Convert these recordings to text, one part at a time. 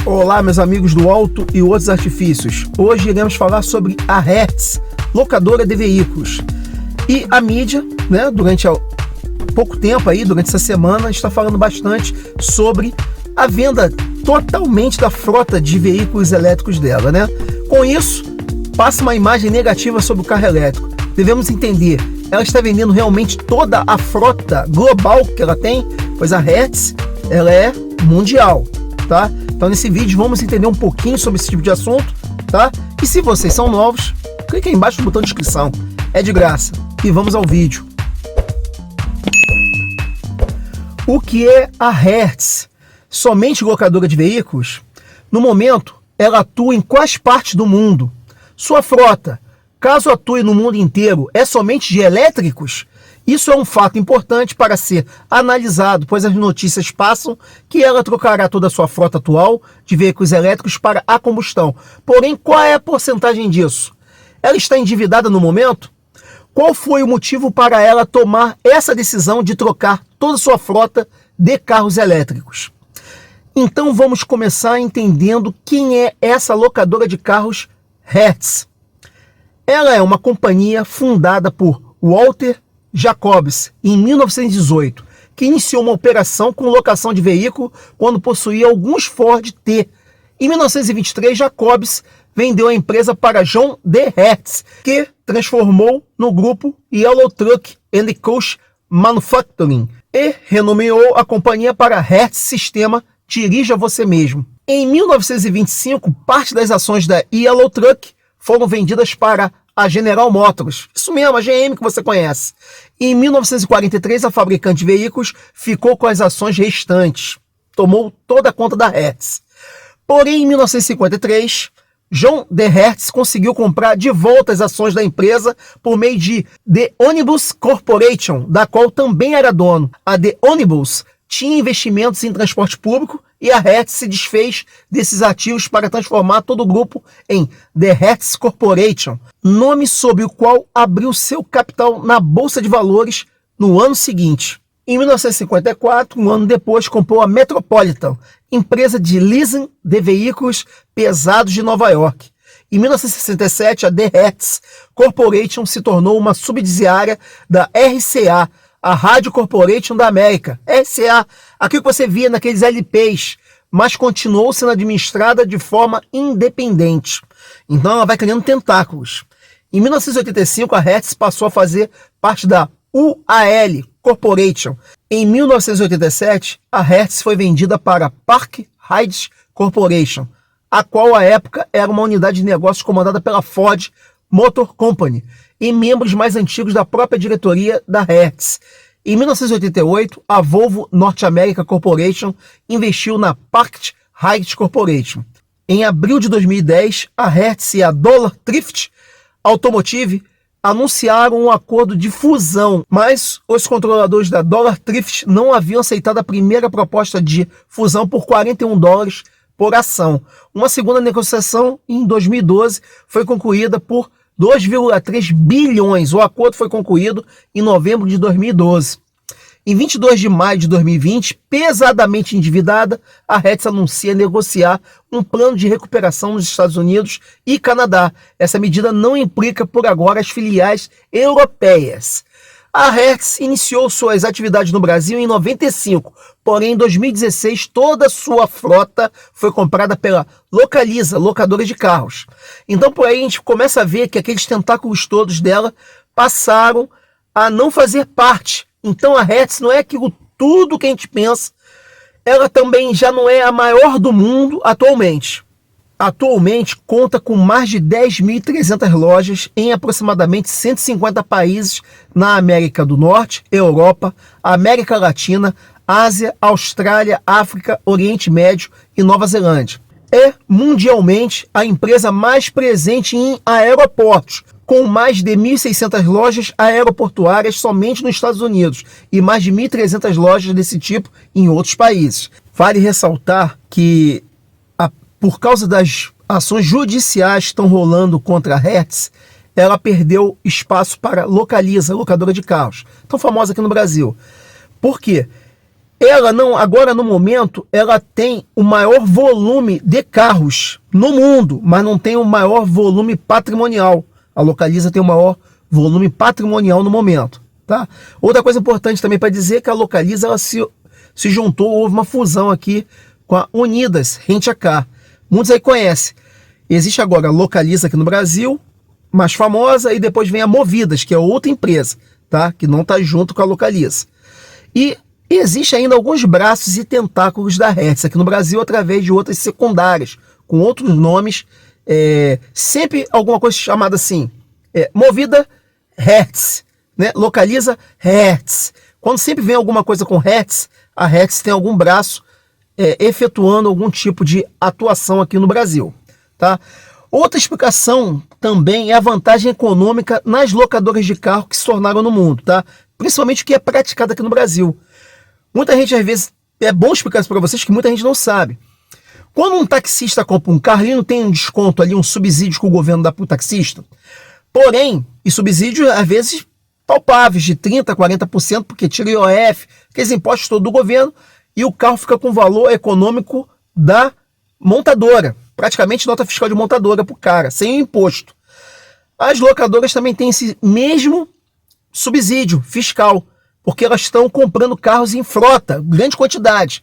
Olá, meus amigos do Auto e Outros Artifícios. Hoje iremos falar sobre a Hertz, locadora de veículos. E a mídia, durante pouco tempo aí, durante essa semana, está falando bastante sobre a venda totalmente da frota de veículos elétricos dela, Com isso, passa uma imagem negativa sobre o carro elétrico. Devemos entender, ela está vendendo realmente toda a frota global que ela tem, pois a Hertz, ela é mundial, tá? Então nesse vídeo vamos entender um pouquinho sobre esse tipo de assunto, tá? E se vocês são novos, clique aí embaixo no botão de inscrição, é de graça. E vamos ao vídeo. O que é a Hertz? Somente locadora de veículos? No momento, ela atua em quais partes do mundo? Sua frota, caso atue no mundo inteiro, é somente de elétricos? Isso é um fato importante para ser analisado, pois as notícias passam que ela trocará toda a sua frota atual de veículos elétricos para a combustão. Porém, qual é a porcentagem disso? Ela está endividada no momento? Qual foi o motivo para ela tomar essa decisão de trocar toda a sua frota de carros elétricos? Então vamos começar entendendo quem é essa locadora de carros Hertz. Ela é uma companhia fundada por Walter Jacobs em 1918, que iniciou uma operação com locação de veículo quando possuía alguns Ford T. Em 1923, Jacobs vendeu a empresa para John D. Hertz, que transformou no grupo Yellow Truck and Coach Manufacturing e renomeou a companhia para Hertz Sistema Dirija Você Mesmo. Em 1925, parte das ações da Yellow Truck foram vendidas para a General Motors, isso mesmo, a GM que você conhece. Em 1943, a fabricante de veículos ficou com as ações restantes, tomou toda a conta da Hertz. Porém, em 1953, John D. Hertz conseguiu comprar de volta as ações da empresa por meio de The Omnibus Corporation, da qual também era dono. A The Omnibus tinha investimentos em transporte público e a Hertz se desfez desses ativos para transformar todo o grupo em The Hertz Corporation, nome sob o qual abriu seu capital na Bolsa de Valores no ano seguinte. Em 1954, um ano depois, comprou a Metropolitan, empresa de leasing de veículos pesados de Nova York. Em 1967, a The Hertz Corporation se tornou uma subsidiária da RCA, a Radio Corporation da América, RCA, aquilo que você via naqueles LPs, mas continuou sendo administrada de forma independente. Então ela vai criando tentáculos. Em 1985, a Hertz passou a fazer parte da UAL Corporation. Em 1987, a Hertz foi vendida para a Park Ridge Corporation, a qual à época era uma unidade de negócios comandada pela Ford Motor Company e membros mais antigos da própria diretoria da Hertz. Em 1988, a Volvo North America Corporation investiu na Park Ridge Corporation. Em abril de 2010, a Hertz e a Dollar Thrift Automotive anunciaram um acordo de fusão, mas os controladores da Dollar Thrift não haviam aceitado a primeira proposta de fusão por $41 por ação. Uma segunda negociação em 2012 foi concluída por 2,3 bilhões. O acordo foi concluído em novembro de 2012. Em 22 de maio de 2020, pesadamente endividada, a Hertz anuncia negociar um plano de recuperação nos Estados Unidos e Canadá. Essa medida não implica por agora as filiais europeias. A Hertz iniciou suas atividades no Brasil em 95, porém em 2016 toda a sua frota foi comprada pela Localiza, locadora de carros. Então por aí a gente começa a ver que aqueles tentáculos todos dela passaram a não fazer parte. Então a Hertz não é aquilo tudo que a gente pensa, ela também já não é a maior do mundo atualmente. Atualmente conta com mais de 10.300 lojas em aproximadamente 150 países na América do Norte, Europa, América Latina, Ásia, Austrália, África, Oriente Médio e Nova Zelândia. É mundialmente a empresa mais presente em aeroportos, com mais de 1.600 lojas aeroportuárias somente nos Estados Unidos e mais de 1.300 lojas desse tipo em outros países. Vale ressaltar que por causa das ações judiciais que estão rolando contra a Hertz, ela perdeu espaço para Localiza, locadora de carros, tão famosa aqui no Brasil. Por quê? ela não, agora no momento, ela tem o maior volume de carros no mundo, mas não tem o maior volume patrimonial. A Localiza tem o maior volume patrimonial no momento, tá? Outra coisa importante também para dizer é que a Localiza ela se juntou, houve uma fusão aqui com a Unidas Rent a Car. Muitos aí conhecem. Existe agora a Localiza aqui no Brasil, mais famosa, e depois vem a Movidas, que é outra empresa, tá? Que não está junto com a Localiza. E existe ainda alguns braços e tentáculos da Hertz aqui no Brasil através de outras secundárias, com outros nomes, sempre alguma coisa chamada assim, Movida Hertz, né? Localiza Hertz. Quando sempre vem alguma coisa com Hertz, a Hertz tem algum braço efetuando algum tipo de atuação aqui no Brasil, tá? Outra explicação também é a vantagem econômica nas locadoras de carro que se tornaram no mundo, tá? Principalmente o que é praticado aqui no Brasil. Muita gente, às vezes, é bom explicar isso para vocês que muita gente não sabe. Quando um taxista compra um carro, ele não tem um desconto ali, um subsídio que o governo dá para o taxista. Porém, e subsídios, às vezes, palpáveis, de 30%, 40%, porque tira IOF, aqueles impostos todos do governo, e o carro fica com o valor econômico da montadora. Praticamente nota fiscal de montadora para o cara, sem o imposto. As locadoras também têm esse mesmo subsídio fiscal, porque elas estão comprando carros em frota, grande quantidade.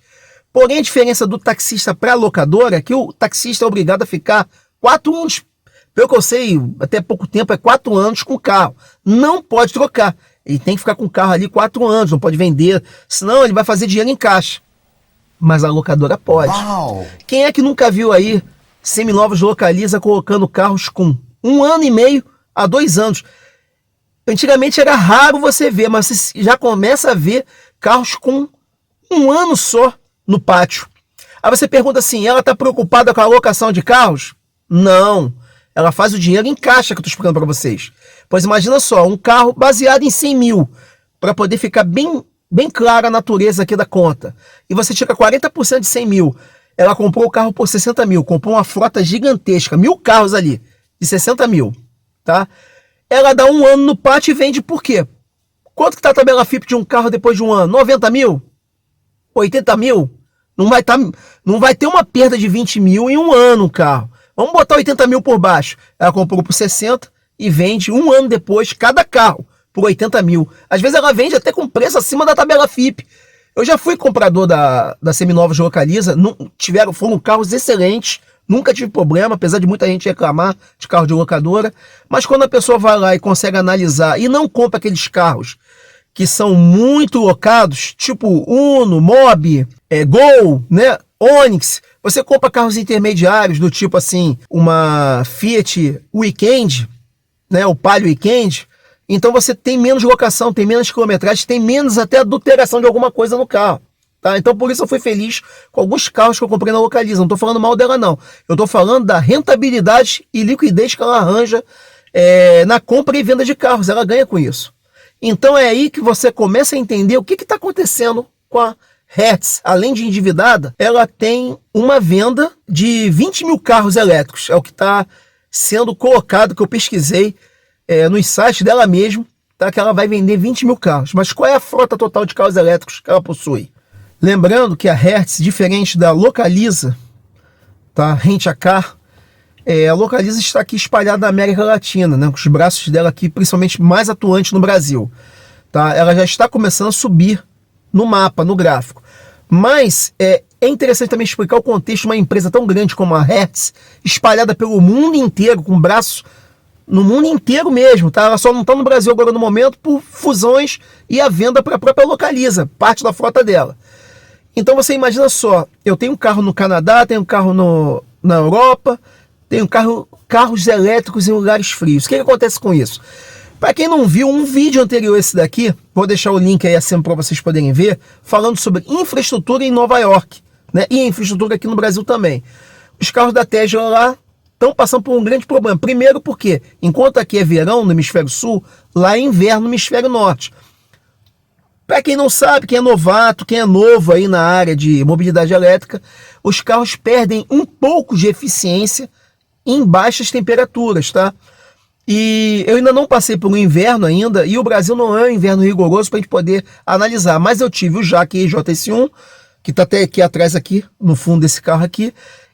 Porém, a diferença do taxista para a locadora é que o taxista é obrigado a ficar 4 anos, pelo que eu sei, até pouco tempo, é 4 anos com o carro. Não pode trocar. Ele tem que ficar com o carro ali 4 anos, não pode vender, senão ele vai fazer dinheiro em caixa. Mas a locadora pode. Uau. Quem é que nunca viu aí Seminovos Localiza colocando carros com 1 ano e meio a 2 anos? Antigamente era raro você ver, mas você já começa a ver carros com 1 ano só no pátio. Aí você pergunta assim, ela está preocupada com a alocação de carros? Não, ela faz o dinheiro em caixa que eu estou explicando para vocês. Pois imagina só, um carro baseado em 100 mil, para poder ficar bem clara a natureza aqui da conta. E você tira 40% de 100 mil. Ela comprou o carro por 60 mil, comprou uma frota gigantesca, 1000 carros ali, de 60 mil, tá? Ela dá 1 ano no pátio e vende por quê? Quanto que está a tabela FIP de um carro depois de 1 ano? 90 mil? 80 mil? Não vai ter uma perda de 20 mil em 1 ano o carro. Vamos botar 80 mil por baixo. Ela comprou por 60 e vende 1 ano depois cada carro por 80 mil. Às vezes ela vende até com preço acima da tabela FIP. Eu já fui comprador da Seminovos Localiza, foram carros excelentes, nunca tive problema, apesar de muita gente reclamar de carro de locadora. Mas quando a pessoa vai lá e consegue analisar e não compra aqueles carros que são muito locados, tipo Uno, Mobi, Gol, né, Onix, você compra carros intermediários do tipo assim, uma Fiat Weekend, né, o Palio Weekend, então você tem menos locação, tem menos quilometragem, tem menos até adulteração de alguma coisa no carro. Tá? Então por isso eu fui feliz com alguns carros que eu comprei na Localiza. Não estou falando mal dela não. Eu estou falando da rentabilidade e liquidez que ela arranja na compra e venda de carros. Ela ganha com isso. Então é aí que você começa a entender o que está acontecendo com a Hertz. Além de endividada, ela tem uma venda de 20 mil carros elétricos. É o que está sendo colocado, que eu pesquisei nos sites dela mesmo, tá? Que ela vai vender 20 mil carros. Mas qual é a frota total de carros elétricos que ela possui? Lembrando que a Hertz, diferente da Localiza, tá? Rent a Car, a Localiza está aqui espalhada na América Latina, né? Com os braços dela aqui, principalmente mais atuantes no Brasil. Tá? Ela já está começando a subir no mapa, no gráfico. Mas é interessante também explicar o contexto de uma empresa tão grande como a Hertz, espalhada pelo mundo inteiro, com braços no mundo inteiro mesmo, tá? Ela só não está no Brasil agora no momento por fusões e a venda para a própria Localiza, parte da frota dela. Então você imagina só, eu tenho um carro no Canadá, tenho um carro na Europa, tenho carros elétricos em lugares frios. O que acontece com isso? Para quem não viu, um vídeo anterior a esse daqui, vou deixar o link aí acima para vocês poderem ver, falando sobre infraestrutura em Nova York, né? E infraestrutura aqui no Brasil também. Os carros da Tesla lá estão passando por um grande problema. Primeiro porque, enquanto aqui é verão no hemisfério sul, lá é inverno no hemisfério norte. Para quem não sabe, quem é novato, quem é novo aí na área de mobilidade elétrica, os carros perdem um pouco de eficiência em baixas temperaturas, tá? E eu ainda não passei pelo inverno ainda, e o Brasil não é um inverno rigoroso para a gente poder analisar. Mas eu tive o Jaque EJS1, que está até aqui atrás, aqui, no fundo desse carro aqui,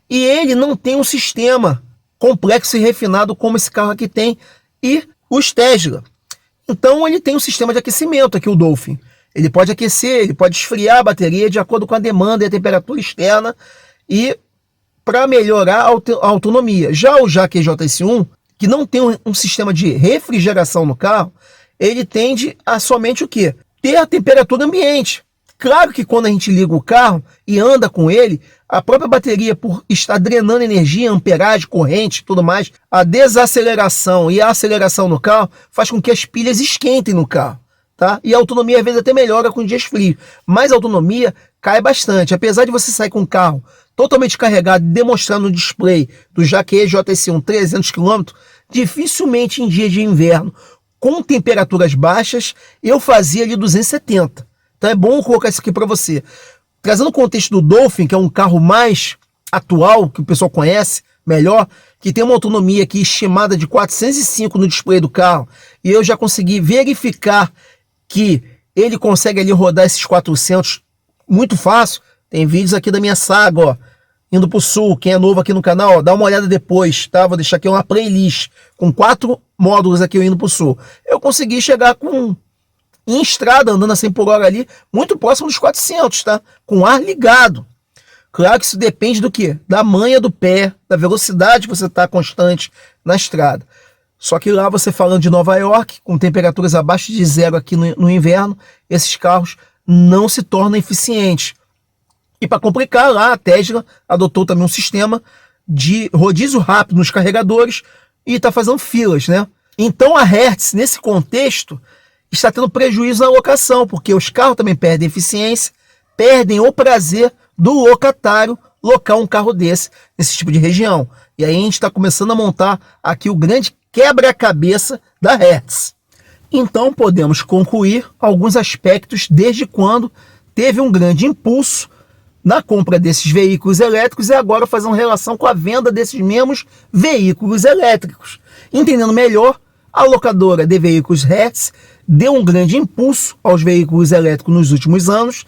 e ele não tem um sistema complexo e refinado como esse carro aqui tem, e os Tesla. Então ele tem um sistema de aquecimento aqui, o Dolphin. Ele pode aquecer, ele pode esfriar a bateria de acordo com a demanda e a temperatura externa, e para melhorar a autonomia. Já o Jaque EJS1, que não tem um sistema de refrigeração no carro, ele tende a somente o quê? Ter a temperatura ambiente. Claro que quando a gente liga o carro e anda com ele, a própria bateria, por estar drenando energia, amperagem, corrente e tudo mais, a desaceleração e a aceleração no carro faz com que as pilhas esquentem no carro. Tá? E a autonomia às vezes até melhora com dias frios, mas a autonomia cai bastante. Apesar de você sair com o carro totalmente carregado, demonstrando no display do Jaque EJS1 300 km, dificilmente em dias de inverno, com temperaturas baixas, eu fazia ali 270. Então é bom colocar isso aqui para você. Trazendo o contexto do Dolphin, que é um carro mais atual, que o pessoal conhece melhor, que tem uma autonomia aqui estimada de 405 no display do carro, e eu já consegui verificar que ele consegue ali rodar esses 400 muito fácil. Tem vídeos aqui da minha saga, ó, indo para o sul. Quem é novo aqui no canal, ó, dá uma olhada depois, tá? Vou deixar aqui uma playlist com 4 módulos aqui, eu indo para o sul. Eu consegui chegar em estrada, andando a 100 por hora ali, muito próximo dos 400, tá? Com ar ligado. Claro que isso depende do quê? Da manha do pé, da velocidade que você está constante na estrada. Só que lá você falando de Nova York, com temperaturas abaixo de zero aqui no inverno, esses carros não se tornam eficientes. E para complicar, lá a Tesla adotou também um sistema de rodízio rápido nos carregadores e está fazendo filas, né? Então a Hertz, nesse contexto, está tendo prejuízo na locação, porque os carros também perdem eficiência, perdem o prazer do locatário locar um carro desse, nesse tipo de região. E aí a gente está começando a montar aqui o grande quebra-cabeça da Hertz. Então podemos concluir alguns aspectos desde quando teve um grande impulso na compra desses veículos elétricos e agora fazendo relação com a venda desses mesmos veículos elétricos. Entendendo melhor, a locadora de veículos Hertz deu um grande impulso aos veículos elétricos nos últimos anos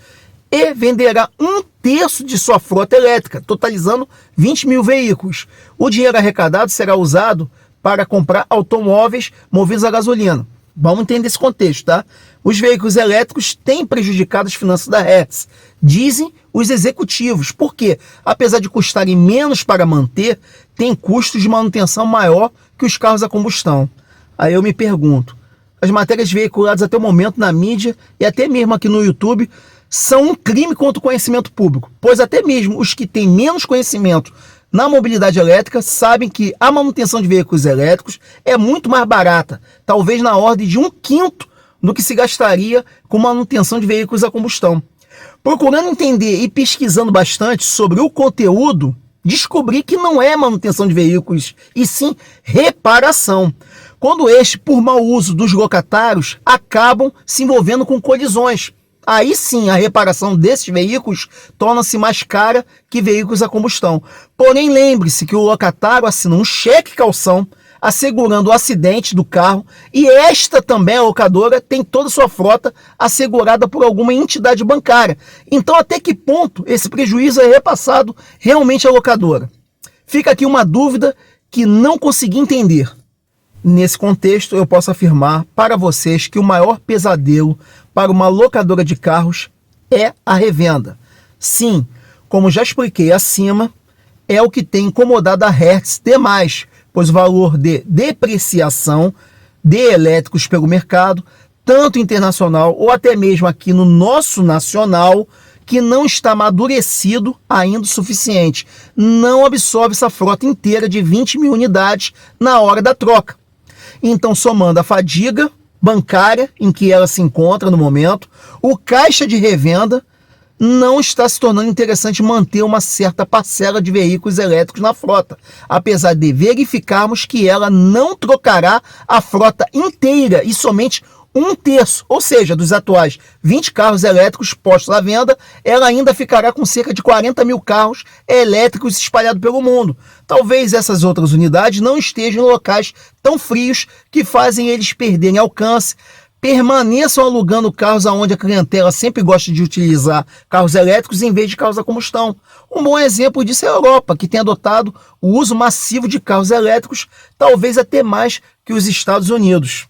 e venderá 1/3 de sua frota elétrica, totalizando 20 mil veículos. O dinheiro arrecadado será usado para comprar automóveis movidos a gasolina. Vamos entender esse contexto, tá? Os veículos elétricos têm prejudicado as finanças da Hertz, dizem os executivos, porque, apesar de custarem menos para manter, tem custos de manutenção maior que os carros a combustão. Aí eu me pergunto, as matérias veiculadas até o momento na mídia e até mesmo aqui no YouTube são um crime contra o conhecimento público, pois até mesmo os que têm menos conhecimento na mobilidade elétrica sabem que a manutenção de veículos elétricos é muito mais barata, talvez na ordem de 1/5 do que se gastaria com manutenção de veículos a combustão. Procurando entender e pesquisando bastante sobre o conteúdo, descobri que não é manutenção de veículos, e sim reparação, quando este, por mau uso dos locatários, acabam se envolvendo com colisões. Aí sim, a reparação desses veículos torna-se mais cara que veículos a combustão. Porém, lembre-se que o locatário assina um cheque calção assegurando o acidente do carro, e esta também, a locadora, tem toda a sua frota assegurada por alguma entidade bancária. Então, até que ponto esse prejuízo é repassado realmente à locadora? Fica aqui uma dúvida que não consegui entender. Nesse contexto, eu posso afirmar para vocês que o maior pesadelo para uma locadora de carros é a revenda. Sim, como já expliquei acima, é o que tem incomodado a Hertz demais, pois o valor de depreciação de elétricos pelo mercado, tanto internacional ou até mesmo aqui no nosso nacional, que não está amadurecido ainda o suficiente, não absorve essa frota inteira de 20 mil unidades na hora da troca. Então, somando a fadiga bancária em que ela se encontra no momento, o caixa de revenda não está se tornando interessante manter uma certa parcela de veículos elétricos na frota, apesar de verificarmos que ela não trocará a frota inteira e somente um terço, ou seja, dos atuais 20 carros elétricos postos à venda, ela ainda ficará com cerca de 40 mil carros elétricos espalhados pelo mundo. Talvez essas outras unidades não estejam em locais tão frios que fazem eles perderem alcance, permaneçam alugando carros aonde a clientela sempre gosta de utilizar carros elétricos em vez de carros a combustão. Um bom exemplo disso é a Europa, que tem adotado o uso massivo de carros elétricos, talvez até mais que os Estados Unidos.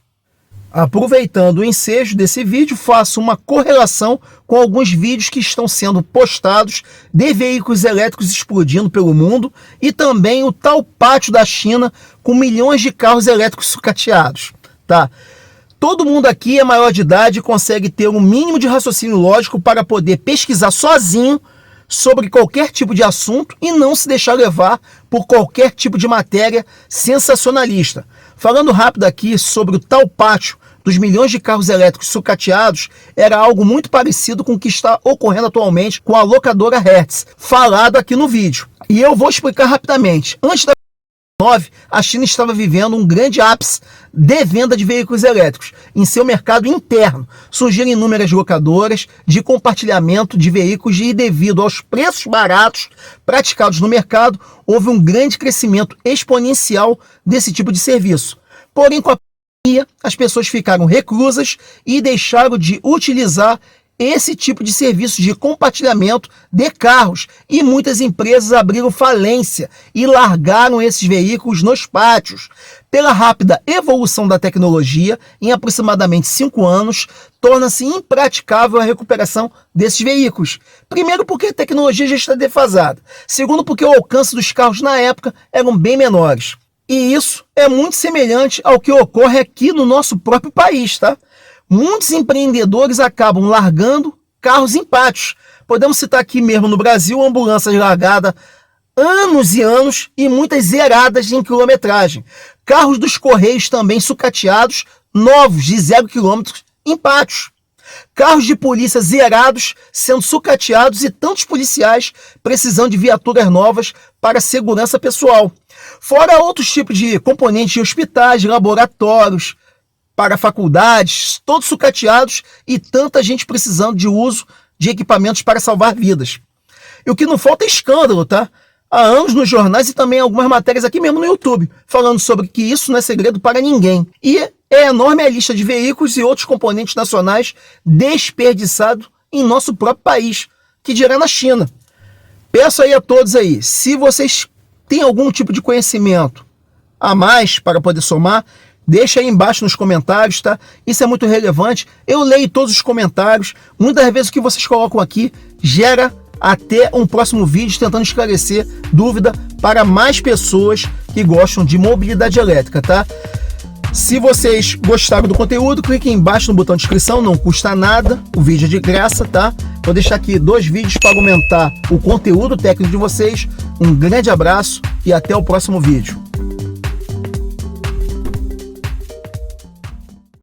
Aproveitando o ensejo desse vídeo, faço uma correlação com alguns vídeos que estão sendo postados de veículos elétricos explodindo pelo mundo e também o tal pátio da China com milhões de carros elétricos sucateados, tá? Todo mundo aqui é maior de idade e consegue ter um mínimo de raciocínio lógico para poder pesquisar sozinho sobre qualquer tipo de assunto e não se deixar levar por qualquer tipo de matéria sensacionalista. Falando rápido aqui sobre o tal pátio dos milhões de carros elétricos sucateados, era algo muito parecido com o que está ocorrendo atualmente com a locadora Hertz, falado aqui no vídeo. E eu vou explicar rapidamente. Antes da a China estava vivendo um grande ápice de venda de veículos elétricos. Em seu mercado interno, surgiram inúmeras locadoras de compartilhamento de veículos e, devido aos preços baratos praticados no mercado, houve um grande crescimento exponencial desse tipo de serviço. Porém, com a pandemia, as pessoas ficaram reclusas e deixaram de utilizar esse tipo de serviço de compartilhamento de carros e muitas empresas abriram falência e largaram esses veículos nos pátios. Pela rápida evolução da tecnologia, em aproximadamente 5 anos, torna-se impraticável a recuperação desses veículos. Primeiro, porque a tecnologia já está defasada. Segundo, porque o alcance dos carros na época eram bem menores. E isso é muito semelhante ao que ocorre aqui no nosso próprio país, tá? Muitos empreendedores acabam largando carros em pátios. Podemos citar aqui mesmo no Brasil ambulâncias largadas anos e anos e muitas zeradas em quilometragem. Carros dos Correios também sucateados, novos de 0 km em pátios. Carros de polícia zerados sendo sucateados e tantos policiais precisando de viaturas novas para segurança pessoal. Fora outros tipos de componentes de hospitais, laboratórios, para faculdades, todos sucateados e tanta gente precisando de uso de equipamentos para salvar vidas. E o que não falta é escândalo, tá? Há anos nos jornais e também algumas matérias aqui mesmo no YouTube, falando sobre que isso não é segredo para ninguém. E é enorme a lista de veículos e outros componentes nacionais desperdiçados em nosso próprio país, que dirá na China. Peço aí a todos aí, se vocês têm algum tipo de conhecimento a mais para poder somar, deixa aí embaixo nos comentários, tá? Isso é muito relevante. Eu leio todos os comentários. Muitas vezes o que vocês colocam aqui gera até um próximo vídeo tentando esclarecer dúvida para mais pessoas que gostam de mobilidade elétrica, tá? Se vocês gostaram do conteúdo, clique embaixo no botão de inscrição, não custa nada, o vídeo é de graça, tá? Vou deixar aqui 2 vídeos para aumentar o conteúdo técnico de vocês. Um grande abraço e até o próximo vídeo.